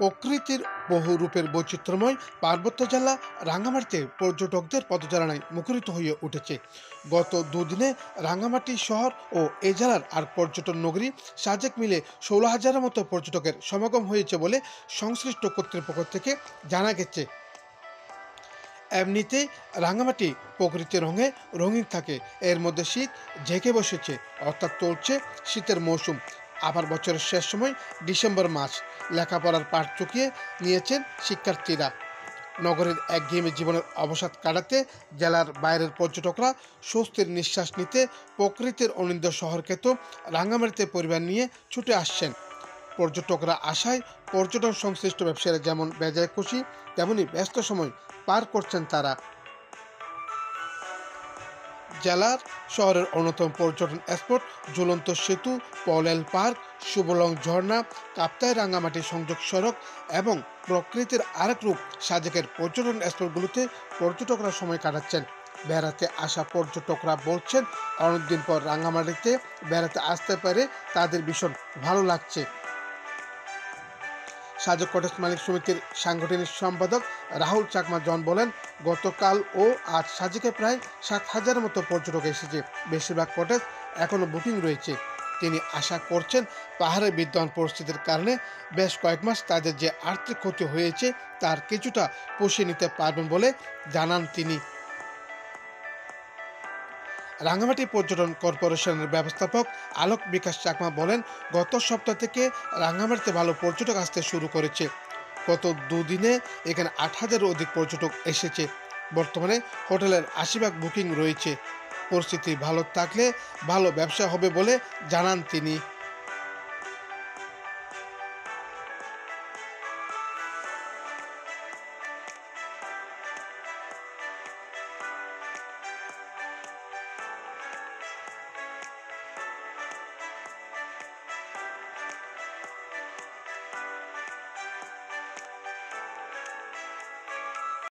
প্রকৃতির বহু রূপের বৈচিত্র্যময় পার্বত্য জেলা রাঙ্গামাটিতে পর্যটকদের পদচারণায় মুখরিত হয়ে উঠেছে। গত দুদিনে রাঙ্গামাটি শহর ও এ জেলার আর পর্যটন নগরী সাজেক মিলে 16,000-এর মতো পর্যটকের সমাগম হয়েছে বলে সংশ্লিষ্ট কর্তৃপক্ষ থেকে জানা গেছে। এমনিতে রাঙ্গামাটি প্রকৃতির রঙে রঙিন থাকে। এর মধ্যে শীত ঝেঁকে বসেছে, অর্থাৎ চলছে শীতের মৌসুম। আবার বছরের শেষ সময় ডিসেম্বর মাস। লেখাপড়ার পাঠ চুকিয়ে নিয়েছেন শিক্ষার্থীরা। নগরের একঘেয়েমি জীবনের অবসাদ কাটাতে জেলার বাইরের পর্যটকরা স্বস্তির নিঃশ্বাস নিতে প্রকৃতির অনিন্দ্য শহরকে তো রাঙ্গামাটিতে পরিবার নিয়ে ছুটে আসছেন। পর্যটকরা আসায় পর্যটন সংশ্লিষ্ট ব্যবসায়ীরা যেমন বেজায় খুশি, তেমনি ব্যস্ত সময় পার করছেন তারা। জেলার শহরের অন্যতম পর্যটন স্পট ঝুলন্ত সেতু, পলেল পার্ক, সুবলং ঝর্ণা, কাপ্তাই রাঙ্গামাটি সংযোগ সড়ক এবং প্রকৃতির আরেক রূপ সাজেকের পর্যটন স্পটগুলোতে পর্যটকরা সময় কাটাচ্ছেন। বেড়াতে আসা পর্যটকরা বলছেন, অনেকদিন পর রাঙ্গামাটিতে বেড়াতে আসতে পেরে তাদের ভীষণ ভালো লাগছে। সাজেক কটেজ মালিক সমিতির সাংগঠনিক সম্পাদক রাহুল চাকমা জন বলেন, গতকাল ও আজ সাজেকে প্রায় 7,000-এর মতো পর্যটক এসেছে। বেশিরভাগ কটেজ এখনও বুকিং রয়েছে। তিনি আশা করছেন, পাহাড়ে বিদ্যমান পরিস্থিতির কারণে বেশ কয়েক মাস তাদের যে আর্থিক ক্ষতি হয়েছে তার কিছুটা পুষিয়ে নিতে পারবেন বলে জানান তিনি। রাঙ্গামাটি পর্যটন কর্পোরেশনের ব্যবস্থাপক আলোক বিকাশ চাকমা বলেন, গত সপ্তাহ থেকে রাঙ্গামাটিতে ভালো পর্যটক আসতে শুরু করেছে। গত দুদিনে এখানে 8,000-এরও অধিক পর্যটক এসেছে। বর্তমানে হোটেলের 80% বুকিং রয়েছে। পরিস্থিতি ভালো থাকলে ভালো ব্যবসা হবে বলে জানান তিনি।